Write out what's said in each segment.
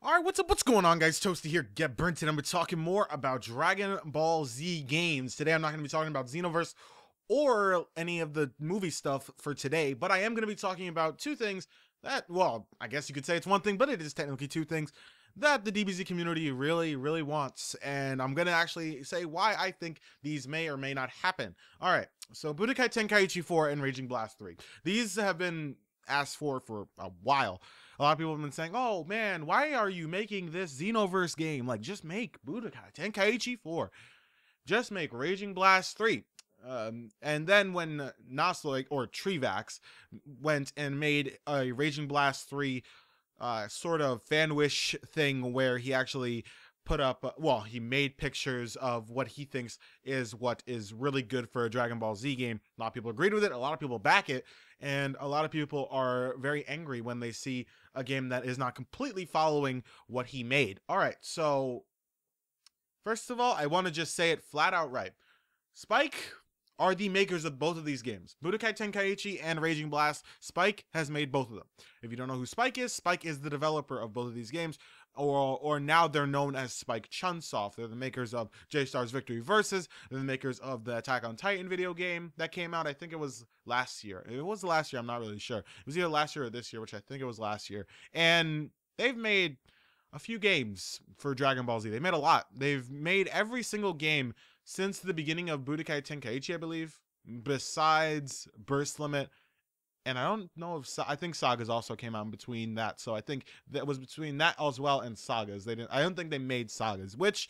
All right, what's up? What's going on, guys? Toasty here, Get Burnt, and I'm talking more about Dragon Ball Z games. Today, I'm not going to be talking about Xenoverse or any of the movie stuff for today, but I am going to be talking about two things that, well, I guess you could say it's one thing, but it is technically two things that the DBZ community really wants, and I'm going to actually say why I think these may or may not happen. All right, so Budokai Tenkaichi 4 and Raging Blast 3. These have been asked for a while. A lot of people have been saying, oh man, why are you making this Xenoverse game? Like, just make Budokai Tenkaichi 4. Just make Raging Blast 3. And then when Nasloik or Trevax went and made a Raging Blast 3 sort of fanwish thing where he actually put up, well, he made pictures of what he thinks is what is really good for a Dragon Ball Z game. A lot of people agreed with it, a lot of people back it, and a lot of people are very angry when they see a game that is not completely following what he made. All right, so first of all, I want to just say it flat out right. Spike are the makers of both of these games. Budokai Tenkaichi and Raging Blast, Spike has made both of them. If you don't know who Spike is the developer of both of these games, or now they're known as Spike Chunsoft. They're the makers of J-Star's Victory Versus. They're the makers of the Attack on Titan video game that came out, I think it was last year. It was last year, I'm not really sure. It was either last year or this year, which I think it was last year. And they've made a few games for Dragon Ball Z. They made a lot. They've made every single game since the beginning of Budokai Tenkaichi, I believe, besides Burst Limit. And I don't know if I think Sagas also came out in between that, so I think that was between that as well and Sagas. I don't think they made Sagas, which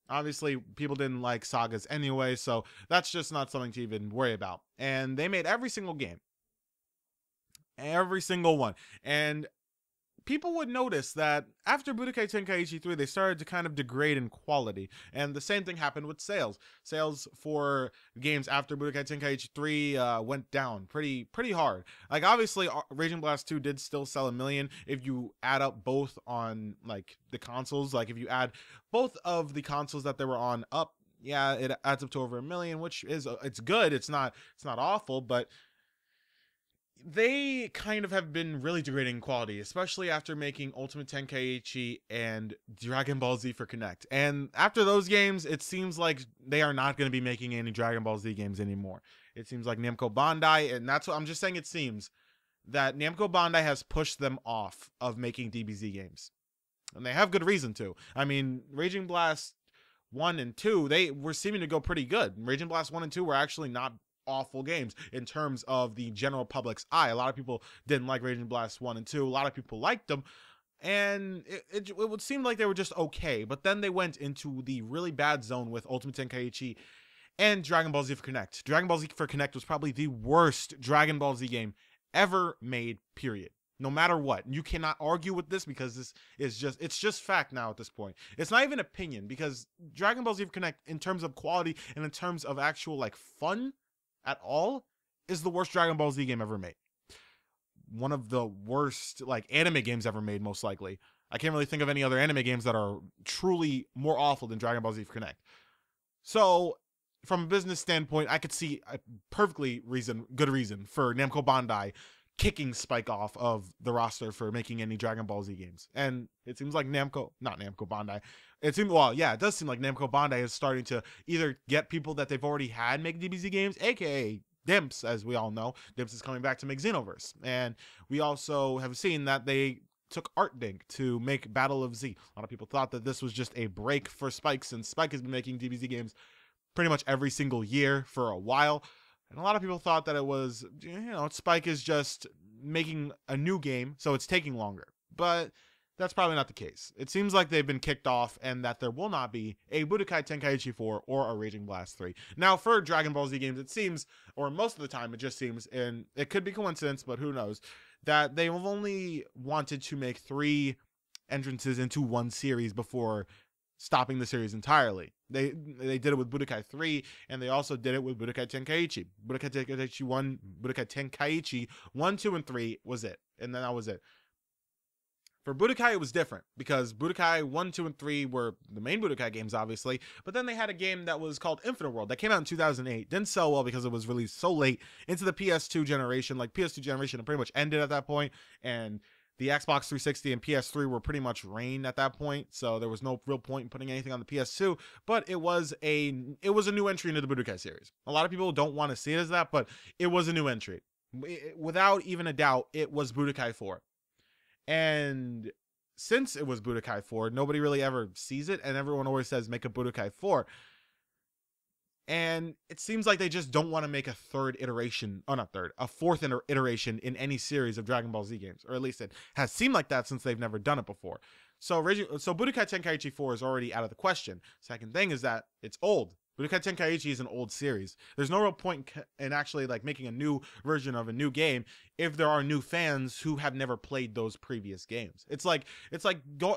obviously people didn't like Sagas anyway, so that's just not something to even worry about. And they made every single game, every single one, and people would notice that after Budokai Tenkaichi 3, they started to kind of degrade in quality. And the same thing happened with sales. Sales for games after Budokai Tenkaichi 3 went down pretty hard. Like, obviously, Raging Blast 2 did still sell 1 million if you add up both on, like, the consoles. Like, if you add both of the consoles that they were on up, yeah, it adds up to over 1 million, which is, it's good. It's not awful, but they kind of have been really degrading quality, especially after making Ultimate Tenkaichi and Dragon Ball Z for Connect. And after those games, it seems like they are not going to be making any Dragon Ball Z games anymore. It seems like Namco Bandai, and that's what I'm just saying, it seems that Namco Bandai has pushed them off of making DBZ games. And they have good reason to. I mean, Raging Blast 1 and 2, they were seeming to go pretty good. Raging Blast 1 and 2 were actually not awful games in terms of the general public's eye. A lot of people didn't like Raging Blast 1 and 2. A lot of people liked them, and it would seem like they were just okay. But then they went into the really bad zone with Ultimate Tenkaichi and Dragon Ball Z for Connect. Dragon Ball Z for Connect was probably the worst Dragon Ball Z game ever made, period. No matter what. You cannot argue with this because this is it's just fact now at this point. It's not even opinion, because Dragon Ball Z for Connect, in terms of quality and in terms of actual, like, fun at all, is the worst Dragon Ball Z game ever made. One of the worst, like, anime games ever made, most likely. I can't really think of any other anime games that are truly more awful than Dragon Ball Z Connect. So, from a business standpoint, I could see a perfectly good reason for Namco Bandai kicking Spike off of the roster for making any Dragon Ball Z games. And it seems like not Namco Bandai. It does seem like Namco Bandai is starting to either get people that they've already had make DBZ games, aka Dimps, as we all know. Dimps is coming back to make Xenoverse. And we also have seen that they took ArtDink to make Battle of Z. A lot of people thought that this was just a break for Spike, since Spike has been making DBZ games pretty much every single year for a while. And a lot of people thought that it was, Spike is just making a new game, so it's taking longer. But that's probably not the case. It seems like they've been kicked off, and that there will not be a Budokai Tenkaichi 4 or a Raging Blast 3. Now, for Dragon Ball Z games, it seems, or most of the time it just seems, and it could be coincidence, but who knows, that they've only wanted to make 3 entrances into one series before stopping the series entirely. They did it with Budokai 3, and they also did it with Budokai Tenkaichi. Budokai Tenkaichi 1, 2, and 3 was it. And then that was it. For Budokai, it was different, because Budokai 1, 2, and 3 were the main Budokai games, obviously, but then they had a game that was called Infinite World that came out in 2008. Didn't sell well because it was released so late into the PS2 generation. Like, PS2 generation had pretty much ended at that point, and The Xbox 360 and PS3 were pretty much reigned at that point, so there was no real point in putting anything on the PS2. But it was a new entry into the Budokai series. A lot of people don't want to see it as that, but it was a new entry. Without even a doubt, it was Budokai 4. And since it was Budokai 4, nobody really ever sees it, and everyone always says make a Budokai 4. And it seems like they just don't want to make a fourth iteration in any series of Dragon Ball Z games, or at least it has seemed like that since they've never done it before. So Budokai Tenkaichi 4 is already out of the question. Second thing is that it's old. Budokai Tenkaichi is an old series. There's no real point in actually like making a new version of a new game if there are new fans who have never played those previous games. It's like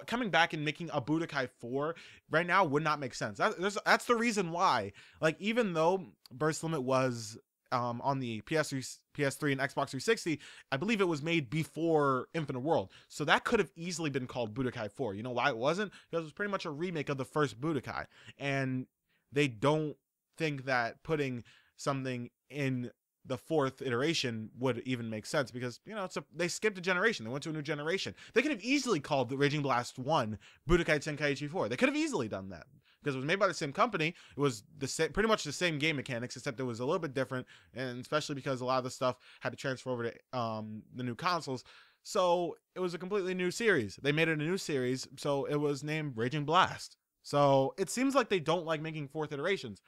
coming back and making a Budokai 4 right now would not make sense. That's the reason why. Like, even though Burst Limit was on the PS3 and Xbox 360, I believe it was made before Infinite World. So that could have easily been called Budokai 4. You know why it wasn't? Because it was pretty much a remake of the first Budokai. And they don't think that putting something in the fourth iteration would even make sense, because, you know, they skipped a generation. They went to a new generation. They could have easily called the Raging Blast 1 Budokai Tenkaichi 4. They could have easily done that because it was made by the same company. It was pretty much the same game mechanics, except it was a little bit different, and especially because a lot of the stuff had to transfer over to the new consoles. So it was a completely new series. They made it a new series, so it was named Raging Blast. So it seems like they don't like making fourth iterations.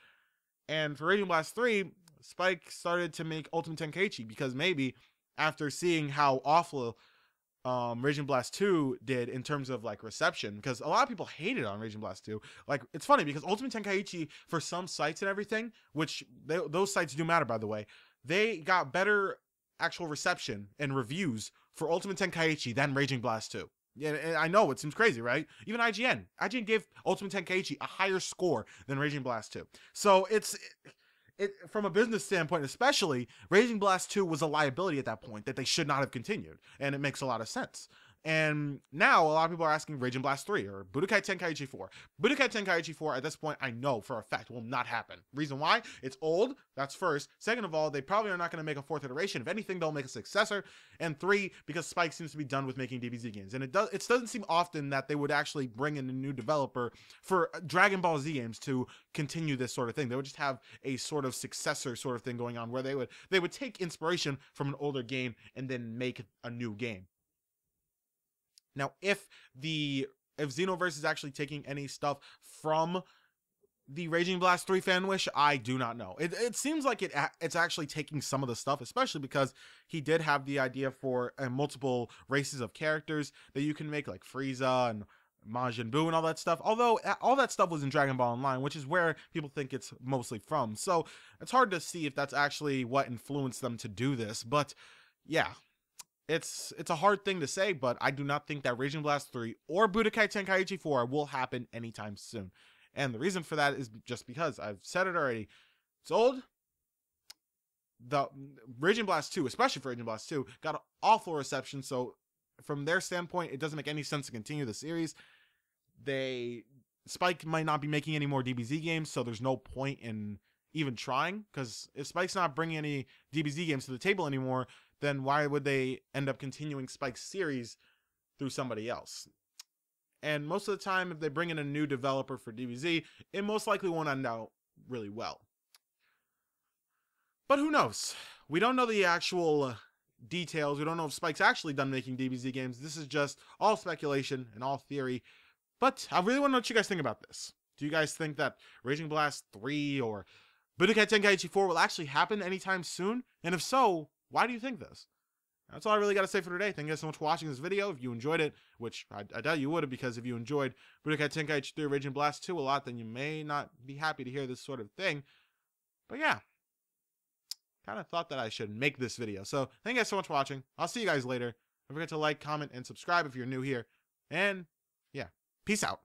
And for Raging Blast 3, Spike started to make Ultimate Tenkaichi because maybe after seeing how awful Raging Blast 2 did in terms of like reception, because a lot of people hated on Raging Blast 2. Like, it's funny because Ultimate Tenkaichi, for some sites and everything, which those sites do matter, by the way, they got better actual reception and reviews for Ultimate Tenkaichi than Raging Blast 2. Yeah, and I know it seems crazy, right? Even IGN gave Ultimate Tenkaichi a higher score than Raging Blast 2. So it from a business standpoint, especially, Raging Blast 2 was a liability at that point that they should not have continued, and it makes a lot of sense. And now a lot of people are asking Raging Blast 3 or Budokai Tenkaichi 4. Budokai Tenkaichi 4 at this point, I know for a fact, will not happen. Reason why? It's old. That's first. Second of all, they probably are not going to make a fourth iteration. If anything, they'll make a successor. And 3, because Spike seems to be done with making DBZ games. And it doesn't seem often that they would actually bring in a new developer for Dragon Ball Z games to continue this sort of thing. They would just have a sort of successor sort of thing going on where they would take inspiration from an older game and then make a new game. Now, if Xenoverse is actually taking any stuff from the Raging Blast 3 fan wish, I do not know. It seems like it's actually taking some of the stuff, especially because he did have the idea for multiple races of characters that you can make, like Frieza and Majin Buu and all that stuff. Although all that stuff was in Dragon Ball Online, which is where people think it's mostly from. So it's hard to see if that's actually what influenced them to do this. But yeah. It's a hard thing to say, but I do not think that Raging Blast 3 or Budokai Tenkaichi 4 will happen anytime soon. And the reason for that is just because I've said it already. It's old. The Raging Blast 2, especially for Raging Blast 2, got an awful reception. So from their standpoint, it doesn't make any sense to continue the series. Spike might not be making any more DBZ games, so there's no point in even trying, because if Spike's not bringing any DBZ games to the table anymore, then why would they end up continuing Spike's series through somebody else? And most of the time, if they bring in a new developer for DBZ, it most likely won't end out really well. But who knows? We don't know the actual details. We don't know if Spike's actually done making DBZ games. This is just all speculation and all theory. But I really want to know what you guys think about this. Do you guys think that Raging Blast 3 or Budokai Tenkaichi 4 will actually happen anytime soon? And if so, why do you think this? That's all I really got to say for today. Thank you guys so much for watching this video. If you enjoyed it, which I doubt you would have, because if you enjoyed Budokai Tenkaichi 3 Raging Blast 2 a lot, then you may not be happy to hear this sort of thing. But yeah, kind of thought that I should make this video. So thank you guys so much for watching. I'll see you guys later. Don't forget to like, comment, and subscribe if you're new here. And yeah, peace out.